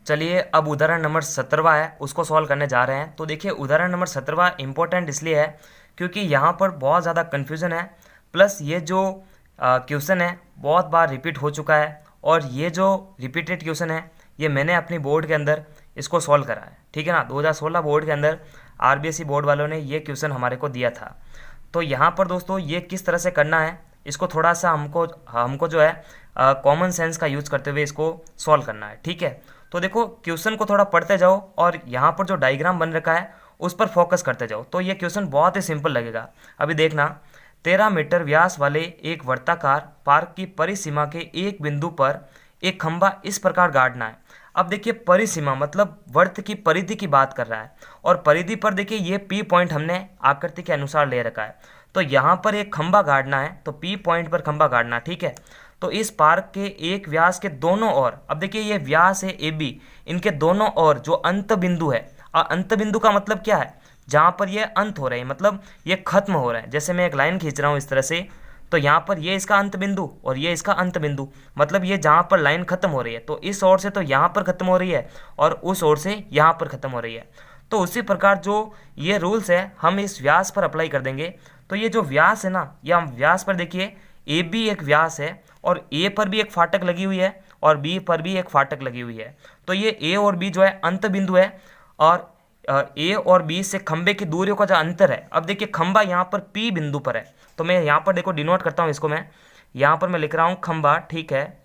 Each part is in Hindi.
चलिए अब उदाहरण नंबर 17वां है उसको सॉल्व करने जा रहे हैं। तो देखिए उदाहरण नंबर 17वां इम्पोर्टेंट इसलिए है क्योंकि यहाँ पर बहुत ज़्यादा कन्फ्यूज़न है, प्लस ये जो क्वेश्चन है बहुत बार रिपीट हो चुका है और ये जो रिपीटेड क्वेश्चन है ये मैंने अपनी बोर्ड के अंदर इसको सॉल्व करा है, ठीक है ना। 2016 बोर्ड के अंदर आरबीएसई बोर्ड वालों ने ये क्वेश्चन हमारे को दिया था। तो यहाँ पर दोस्तों ये किस तरह से करना है, इसको थोड़ा सा हमको हमको जो है कॉमन सेंस का यूज़ करते हुए इसको सॉल्व करना है, ठीक है। तो देखो क्वेश्चन को थोड़ा पढ़ते जाओ और यहाँ पर जो डायग्राम बन रखा है उस पर फोकस करते जाओ, तो ये क्वेश्चन बहुत ही सिंपल लगेगा। अभी देखना, 13 मीटर व्यास वाले एक वर्ताकार पार्क की परिसीमा के एक बिंदु पर एक खंभा इस प्रकार गाड़ना है। अब देखिए परिसीमा मतलब वर्त की परिधि की बात कर रहा है और परिधि पर देखिए ये पी पॉइंट हमने आकृति के अनुसार ले रखा है। तो यहाँ पर एक खंभा गाड़ना है, तो पी पॉइंट पर खंभा गाड़ना, ठीक है। तो इस पार्क के एक व्यास के दोनों ओर, अब देखिए ये व्यास है ए बी, इनके दोनों ओर जो अंत बिंदु है, अंत बिंदु का मतलब क्या है, जहाँ पर ये अंत हो रहे हैं, मतलब ये खत्म हो रहा है। जैसे मैं एक लाइन खींच रहा हूँ इस तरह से, तो यहाँ पर ये इसका अंत बिंदु और ये इसका अंत बिंदु, मतलब ये जहाँ पर लाइन खत्म हो रही है तो इस ओर से तो यहाँ पर खत्म हो रही है और उस ओर से यहाँ पर खत्म हो रही है। तो उसी प्रकार जो ये रूल्स है हम इस व्यास पर अप्लाई कर देंगे। तो ये जो व्यास है ना, ये हम व्यास पर देखिए ए बी एक व्यास है और ए पर भी एक फाटक लगी हुई है और बी पर भी एक फाटक लगी हुई है। तो ये ए और बी जो है अंत बिंदु है और ए और बी से खंबे की दूरियों का जो अंतर है, अब देखिए खंबा यहाँ पर पी बिंदु पर है, तो मैं यहाँ पर देखो डिनोट करता हूँ इसको, मैं यहाँ पर मैं लिख रहा हूँ खंबा, ठीक है।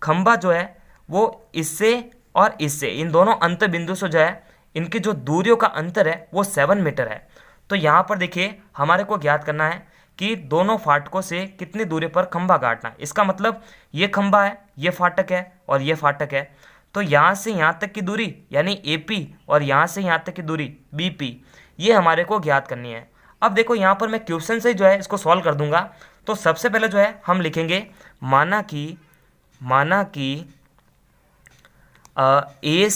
खंबा जो है वो इससे और इससे, इन दोनों अंत बिंदु से जो है इनकी जो दूरियों का अंतर है वो 7 मीटर है। तो यहाँ पर देखिए हमारे को ज्ञात करना है कि दोनों फाटकों से कितनी दूरी पर खंभा गाड़ना है। इसका मतलब ये खंभा है, ये फाटक है और ये फाटक है, तो यहाँ से यहाँ तक की दूरी यानी AP और यहाँ से यहाँ तक की दूरी BP, ये हमारे को ज्ञात करनी है। अब देखो यहाँ पर मैं क्वेश्चन से जो है इसको सॉल्व कर दूंगा। तो सबसे पहले जो है हम लिखेंगे माना कि ए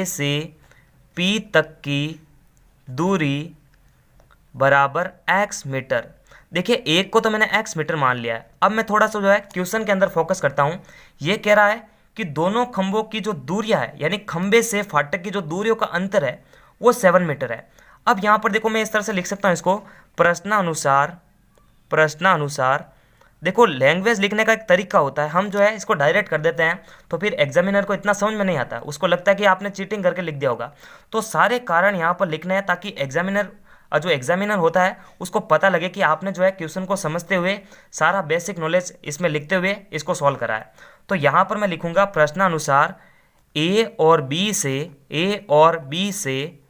से P तक की दूरी बराबर x मीटर। देखिए एक को तो मैंने x मीटर मान लिया है। अब मैं थोड़ा सा जो है क्वेश्चन के अंदर फोकस करता हूँ। ये कह रहा है कि दोनों खंभों की जो दूरियां है यानी खंभे से फाटक की जो दूरियों का अंतर है वो 7 मीटर है। अब यहाँ पर देखो मैं इस तरह से लिख सकता हूँ इसको, प्रश्नानुसार देखो लैंग्वेज लिखने का एक तरीका होता है, हम जो है इसको डायरेक्ट कर देते हैं तो फिर एग्जामिनर को इतना समझ में नहीं आता, उसको लगता है कि आपने चीटिंग करके लिख दिया होगा। तो सारे कारण यहाँ पर लिखने हैं ताकि जो एग्जामिनर होता है उसको पता लगे कि आपने जो है क्वेश्चन को समझते हुए सारा बेसिक नॉलेज इसमें लिखते हुए इसको सॉल्व करा है। तो यहाँ पर मैं लिखूंगा प्रश्नानुसार ए और बी से,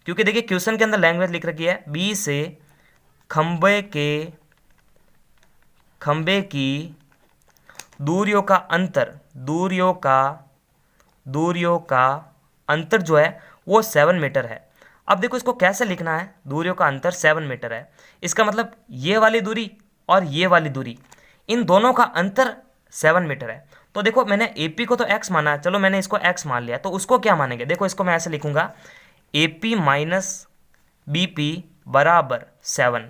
क्योंकि देखिए क्वेश्चन के अंदर लैंग्वेज लिख रखी है, बी से खंबे की दूरियों का अंतर जो है वो 7 मीटर है। अब देखो इसको कैसे लिखना है, दूरियों का अंतर 7 मीटर है, इसका मतलब ये वाली दूरी और ये वाली दूरी, इन दोनों का अंतर 7 मीटर है। तो देखो मैंने AP को तो x माना है, चलो मैंने इसको x मान लिया, तो उसको क्या मानेंगे, देखो इसको मैं ऐसे लिखूंगा AP माइनस BP बराबर 7,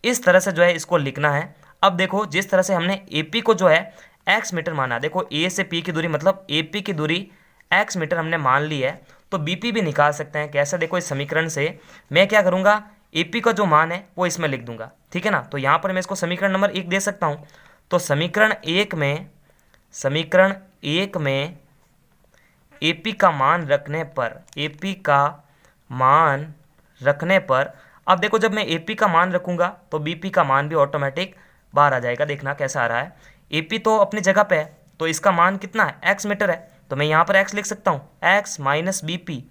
इस तरह से जो है इसको लिखना है। अब देखो जिस तरह से हमने AP को जो है x मीटर माना, देखो A से P की दूरी मतलब AP की दूरी x मीटर हमने मान ली है, तो BP भी निकाल सकते हैं। कैसे, देखो इस समीकरण से मैं क्या करूँगा, AP का जो मान है वो इसमें लिख दूंगा, ठीक है ना। तो यहाँ पर मैं इसको समीकरण नंबर 1 दे सकता हूँ। तो समीकरण एक में AP का मान रखने पर अब देखो जब मैं AP का मान रखूँगा तो BP का मान भी ऑटोमेटिक बाहर आ जाएगा। देखना कैसा आ रहा है, AP तो अपनी जगह पे है तो इसका मान कितना है, x मीटर है, तो मैं यहाँ पर x लिख सकता हूँ, x माइनस BP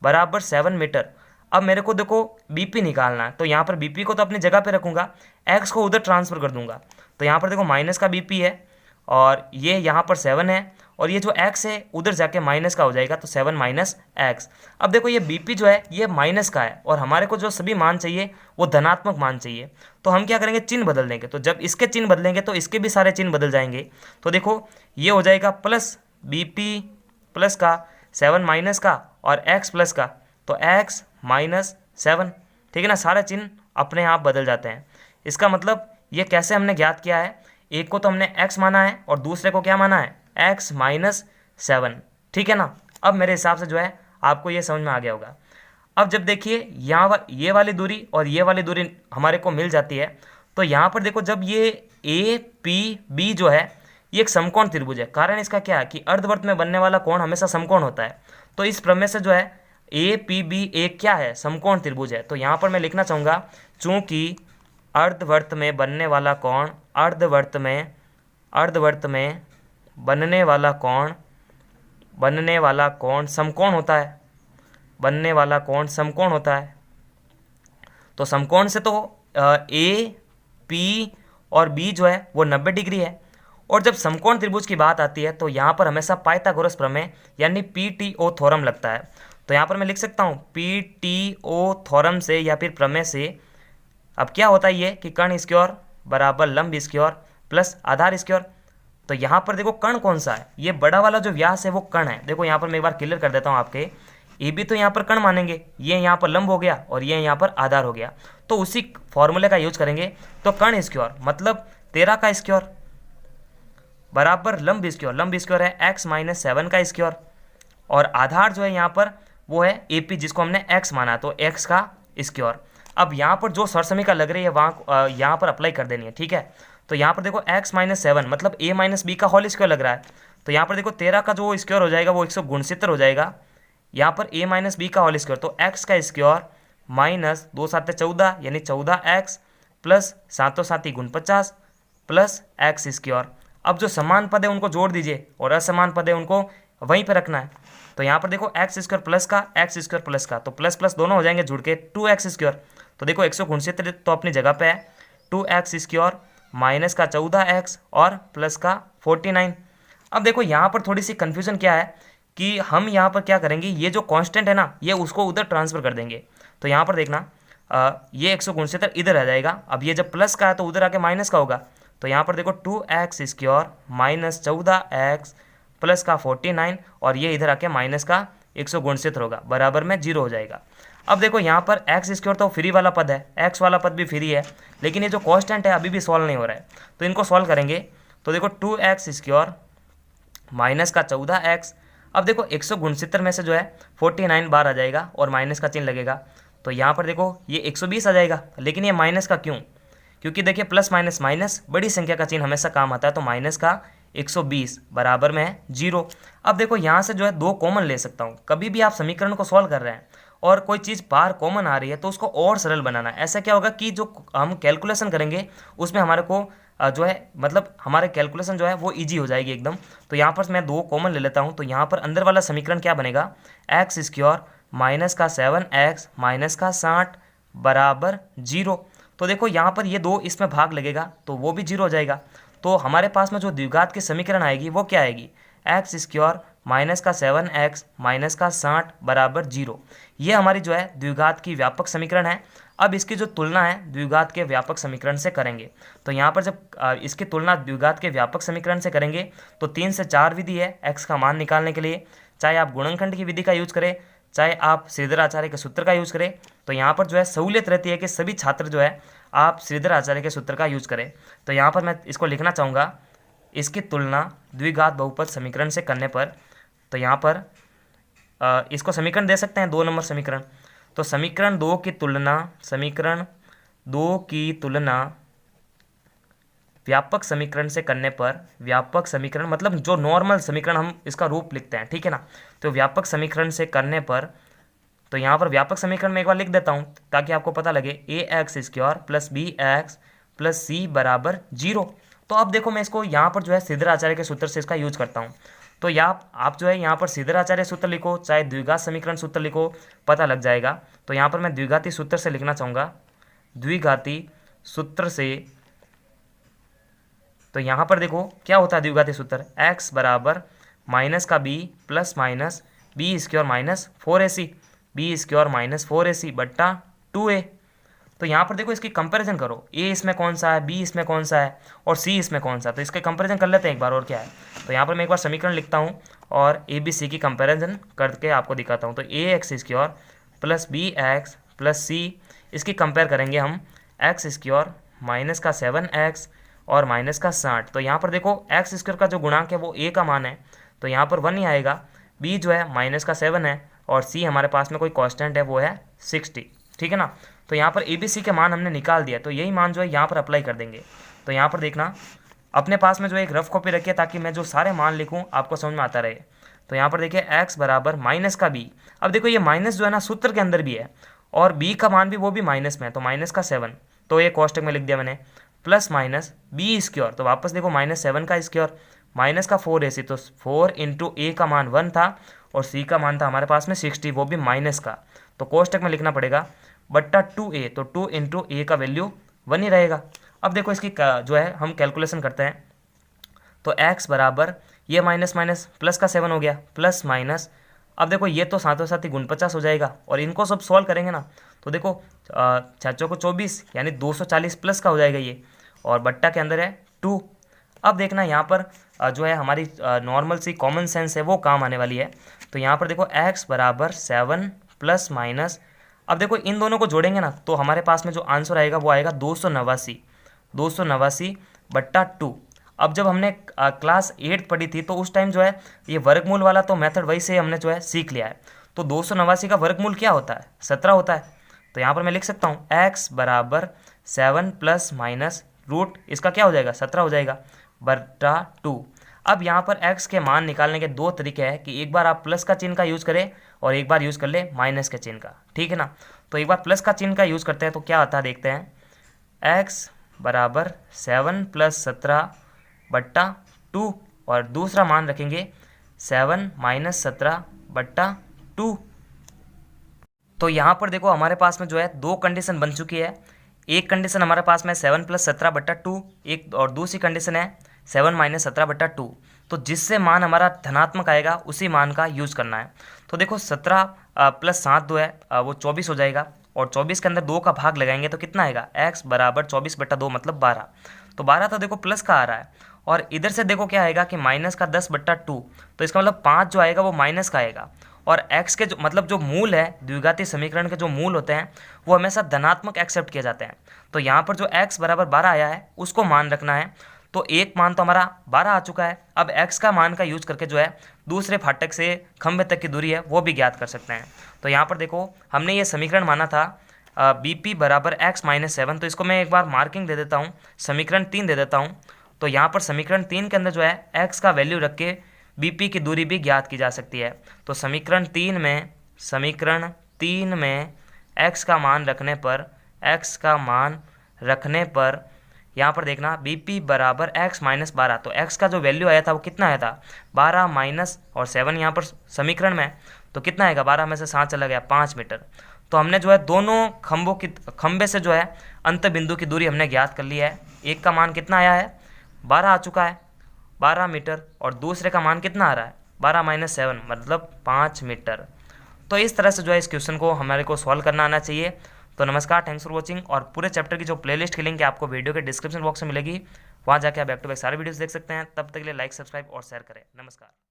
बराबर 7 मीटर। अब मेरे को देखो BP निकालना है, तो यहाँ पर BP को तो अपनी जगह पे रखूँगा, x को उधर ट्रांसफ़र कर दूंगा, तो यहाँ पर देखो माइनस का BP है और ये यहाँ पर 7 है और ये जो x है उधर जाके माइनस का हो जाएगा, तो 7 माइनस x। अब देखो ये BP जो है ये माइनस का है और हमारे को जो सभी मान चाहिए वो धनात्मक मान चाहिए, तो हम क्या करेंगे, चिन्ह बदल देंगे। तो जब इसके चिन्ह बदलेंगे तो इसके भी सारे चिन्ह बदल जाएंगे। तो देखो ये हो जाएगा प्लस BP प्लस का 7 माइनस का और x प्लस का, तो x माइनस 7, ठीक है ना, सारे चिन्ह अपने आप बदल जाते हैं। इसका मतलब ये कैसे हमने ज्ञात किया है, एक को तो हमने x माना है और दूसरे को क्या माना है, x माइनस 7, ठीक है ना। अब मेरे हिसाब से जो है आपको ये समझ में आ गया होगा। अब जब देखिए यहाँ ये वाली दूरी और ये वाली दूरी हमारे को मिल जाती है, तो यहाँ पर देखो जब ये ए पी बी जो है ये एक समकोण त्रिभुज है। कारण इसका क्या है कि अर्धवृत्त में बनने वाला कोण हमेशा समकोण होता है। तो इस प्रमेय से जो है ए पी बी एक क्या है, समकोण त्रिभुज है। तो यहाँ पर मैं लिखना चाहूँगा चूंकि अर्धवृत्त में बनने वाला कोण, अर्धवृत्त में बनने वाला कोण समकोण होता है, बनने वाला कोण समकोण होता है। तो समकोण से तो ए पी और बी जो है वो 90 डिग्री है। और जब समकोण त्रिभुज की बात आती है तो यहाँ पर हमेशा पाइथागोरस प्रमेय यानी पीटीओ थ्योरम लगता है। तो यहाँ पर मैं लिख सकता हूँ पीटीओ थ्योरम से या फिर प्रमेय से अब क्या होता है ये कि कर्ण स्क्वायर बराबर लंब स्क्वायर प्लस आधार स्क्वायर। तो यहाँ पर देखो कर्ण कौन सा है, ये बड़ा वाला जो व्यास है वो कर्ण है। देखो यहाँ पर मैं एक बार क्लियर कर देता हूँ आपके, ये भी तो यहाँ पर कर्ण मानेंगे, ये यहाँ पर लंब हो गया और ये यहाँ पर आधार हो गया। तो उसी फॉर्मूले का यूज करेंगे। तो कर्ण स्क्वायर मतलब 13 का स्क्वायर बराबर लंब स्क्वायर है x-7 का स्क्वायर, और आधार जो है यहाँ पर वो है AP जिसको हमने x माना, तो x का स्क्वायर। अब यहाँ पर जो सरसमीका लग रही है वहाँ यहाँ पर अप्लाई कर देनी है, ठीक है। तो यहाँ पर देखो x-7 मतलब a-b का होल स्क्वायर लग रहा है। तो यहाँ पर देखो 13 का जो स्क्वायर हो जाएगा वो 169 हो जाएगा। यहाँ पर a-b का होल स्क्वायर, तो x का स्क्वायर माइनस 2 7 14 यानी 14x plus 7 7 49 plus x square. अब जो समान पद है उनको जोड़ दीजिए और असमान पद है उनको वहीं पर रखना है। तो यहाँ पर देखो एक्स स्क्वायर प्लस का तो प्लस प्लस दोनों हो जाएंगे जुड़ के 2x स्क्वायर। तो देखो 169 तो अपनी जगह पे है, 2x स्क्वायर माइनस का 14x और प्लस का 49। अब देखो यहाँ पर थोड़ी सी कन्फ्यूजन क्या है कि हम यहाँ पर क्या करेंगे, ये जो कांस्टेंट है ना ये उसको उधर ट्रांसफर कर देंगे। तो यहाँ पर देखना ये 169 इधर आ जाएगा। अब ये जब प्लस का है तो उधर आके माइनस का होगा। तो यहाँ पर देखो 2x square minus 14x plus का 49 और ये इधर आके माइनस का 169 होगा, बराबर में 0 हो जाएगा। अब देखो यहाँ पर x स्क्वायर तो फ्री वाला पद है, x वाला पद भी फ्री है, लेकिन ये जो कांस्टेंट है अभी भी सॉल्व नहीं हो रहा है। तो इनको सॉल्व करेंगे। तो देखो 2x स्क्वायर माइनस का 14x, अब देखो 169 में से जो है 49 बार आ जाएगा और माइनस का चिन्ह लगेगा। तो यहाँ पर देखो ये 120 आ जाएगा, लेकिन ये माइनस का क्यों, क्योंकि देखिए प्लस माइनस माइनस बड़ी संख्या का चिन्ह हमेशा काम आता है। तो माइनस का 120 बराबर में है 0। अब देखो यहाँ से जो है 2 कॉमन ले सकता हूँ। कभी भी आप समीकरण को सॉल्व कर रहे हैं और कोई चीज़ बाहर कॉमन आ रही है तो उसको और सरल बनाना है। ऐसा क्या होगा कि जो हम कैलकुलेशन करेंगे उसमें हमारे को जो है मतलब हमारे कैलकुलेशन जो है वो इजी हो जाएगी एकदम। तो यहाँ पर मैं 2 कॉमन ले लेता हूँ। तो यहाँ पर अंदर वाला समीकरण क्या बनेगा, एक्स स्क्वायर माइनस का 7x माइनस का 60 बराबर 0। तो देखो यहाँ पर ये 2 इसमें भाग लगेगा तो वो भी 0 हो जाएगा। तो हमारे पास में जो द्विघात की समीकरण आएगी वो क्या आएगी, एक्स स्क्वायर माइनस का 7x माइनस का 60 बराबर 0। ये हमारी जो है द्विघात की व्यापक समीकरण है। अब इसकी जो तुलना है द्विघात के व्यापक समीकरण से करेंगे। तो यहाँ पर जब इसकी तुलना द्विघात के व्यापक समीकरण से करेंगे तो 3 से 4 विधि है x का मान निकालने के लिए, चाहे आप गुणनखंड की विधि का यूज करें चाहे आप श्रीधर आचार्य के सूत्र का यूज करें। तो यहाँ पर जो है सहूलियत रहती है कि सभी छात्र जो है आप श्रीधर आचार्य के सूत्र का यूज करें। तो यहाँ पर मैं इसको लिखना चाहूँगा, इसकी तुलना द्विघात बहुपद समीकरण से करने पर। तो यहाँ पर इसको समीकरण दे सकते हैं 2 नंबर समीकरण। तो समीकरण 2 की तुलना व्यापक समीकरण से करने पर, व्यापक समीकरण मतलब जो नॉर्मल समीकरण हम इसका रूप लिखते हैं, ठीक है ना। तो व्यापक समीकरण से करने पर, तो यहाँ पर व्यापक समीकरण में एक बार लिख देता हूँ ताकि आपको पता लगे, ax square plus bx plus c बराबर 0। तो अब देखो मैं इसको यहाँ पर जो है श्रीधर आचार्य के सूत्र से इसका यूज करता हूँ। तो आप जो है यहाँ पर श्रीधर आचार्य सूत्र लिखो चाहे द्विघात समीकरण सूत्र लिखो, पता लग जाएगा। तो यहाँ पर मैं द्विघाती सूत्र से लिखना चाहूँगा, द्विघाती सूत्र से। तो यहाँ पर देखो क्या होता है द्विघाती सूत्र, x बराबर माइनस का b plus minus B square minus 4ac, B square minus 4ac बट्टा 2a। तो यहाँ पर देखो इसकी कंपैरिजन करो, a इसमें कौन सा है, b इसमें कौन सा है और c इसमें कौन सा है। तो इसके कंपैरिजन कर लेते हैं एक बार और क्या है। तो यहाँ पर मैं एक बार समीकरण लिखता हूँ और a b c की कंपैरिजन करके आपको दिखाता हूँ। तो ax square plus bx plus c, इसकी कंपेयर करेंगे हम x स्क्वायर माइनस का 7x और माइनस का 60। तो यहाँ पर देखो एक्स स्क्वायर का जो गुणांक है वो a का मान है, तो यहाँ पर 1 ही आएगा। बी जो है -7 है और सी हमारे पास में कोई कांस्टेंट है वो है 60, ठीक है ना। तो यहाँ पर ए बी सी के मान हमने निकाल दिया, तो यही मान जो है यहाँ पर अप्लाई कर देंगे। तो यहाँ पर देखना अपने पास में जो एक रफ कॉपी रखिए ताकि मैं जो सारे मान लिखूँ आपको समझ में आता रहे। तो यहाँ पर देखिए x बराबर माइनस का b, अब देखो ये माइनस जो है ना सूत्र के अंदर भी है और b का मान भी वो भी माइनस में है, तो -7, तो ये कोष्टक में लिख दिया मैंने, प्लस माइनस बी स्क्वायर, तो वापस देखो -7 का स्क्वायर माइनस का 4ac, तो 4 इंटू ए का मान 1 था और सी का मान था हमारे पास में 60, वो भी माइनस का, तो कोष्टक में लिखना पड़ेगा बट्टा 2a, तो 2 इंटू ए का वैल्यू 1 ही रहेगा। अब देखो इसकी जो है हम कैलकुलेशन करते हैं, तो x बराबर ये माइनस माइनस प्लस का 7 हो गया, प्लस माइनस, अब देखो ये तो साथों साथ ही 49 हो जाएगा और इनको सब सॉल्व करेंगे ना तो देखो 6 को 24 यानी 240 प्लस का हो जाएगा ये, और बट्टा के अंदर है 2। अब देखना यहाँ पर जो है हमारी नॉर्मल सी कॉमन सेंस है वो काम आने वाली है। तो यहाँ पर देखो x बराबर 7 प्लस माइनस, अब देखो इन दोनों को जोड़ेंगे ना तो हमारे पास में जो आंसर आएगा वो आएगा 289 बट्टा 2। अब जब हमने क्लास 8 पढ़ी थी तो उस टाइम जो है ये वर्गमूल वाला तो मेथड वही से हमने जो है सीख लिया है। तो 289 का वर्गमूल क्या होता है? 17 होता है। तो यहाँ पर मैं लिख सकता हूँ x बराबर 7 प्लस माइनस रूट इसका क्या हो जाएगा 17 हो जाएगा बट्टा 2। अब यहाँ पर x के मान निकालने के दो तरीके हैं कि एक बार आप प्लस का चिन्ह का यूज़ करें और एक बार यूज़ कर ले माइनस के चिन्ह का, ठीक है ना। तो एक बार प्लस का चिन्ह का यूज़ करते हैं तो क्या आता है देखते हैं, x बराबर 7 प्लस 17 बट्टा 2 और दूसरा मान रखेंगे 7 माइनस 17 बट्टा 2। तो यहाँ पर देखो हमारे पास में जो है दो कंडीशन बन चुकी है। एक कंडीशन हमारे पास में 7 प्लस 17 बट्टा 2, एक और दूसरी कंडीशन है 7 माइनस 17 बट्टा 2। तो जिससे मान हमारा धनात्मक आएगा उसी मान का यूज़ करना है। तो देखो 17 प्लस 7 जो है वो 24 हो जाएगा और 24 के अंदर 2 का भाग लगाएंगे तो कितना आएगा, x बराबर 24 बट्टा 2 मतलब 12। तो 12 तो देखो प्लस का आ रहा है और इधर से देखो क्या आएगा कि माइनस का 10 बट्टा 2, तो इसका मतलब 5 जो आएगा वो माइनस का आएगा। और x के जो मतलब जो मूल है द्विघातीय समीकरण के जो मूल होते हैं वो हमेशा धनात्मक एक्सेप्ट किए जाते हैं। तो यहाँ पर जो x बराबर 12 आया है उसको मान रखना है। तो एक मान तो हमारा 12 आ चुका है, अब x का मान का यूज करके जो है दूसरे फाटक से खंभे तक की दूरी है वो भी ज्ञात कर सकते हैं। तो यहाँ पर देखो हमने ये समीकरण माना था bp बराबर x माइनस 7, तो इसको मैं एक बार मार्किंग दे देता हूँ, समीकरण 3 दे देता हूँ। तो यहाँ पर समीकरण 3 के अंदर जो है x का वैल्यू रख के bp की दूरी भी ज्ञात की जा सकती है। तो समीकरण 3 में x का मान रखने पर यहाँ पर देखना bp बराबर x माइनस 12, तो x का जो वैल्यू आया था वो कितना आया था 12 माइनस और 7 यहाँ पर समीकरण में, तो कितना आएगा 12 में से 7 चला गया 5 मीटर। तो हमने जो है दोनों खंबे से जो है अंत बिंदु की दूरी हमने ज्ञात कर ली है। एक का मान कितना आया है 12 आ चुका है 12 मीटर और दूसरे का मान कितना आ रहा है 12 माइनस 7 मतलब 5 मीटर। तो इस तरह से जो है इस क्वेश्चन को हमारे को सॉल्व करना आना चाहिए। तो नमस्कार, थैंक्स फॉर वॉचिंग। और पूरे चैप्टर की जो प्लेलिस्ट की लिंक है आपको वीडियो के डिस्क्रिप्शन बॉक्स में मिलेगी, वहाँ जाके आप बैक टू बैक सारे वीडियोस देख सकते हैं। तब तक के लिए लाइक, सब्सक्राइब और शेयर करें। नमस्कार।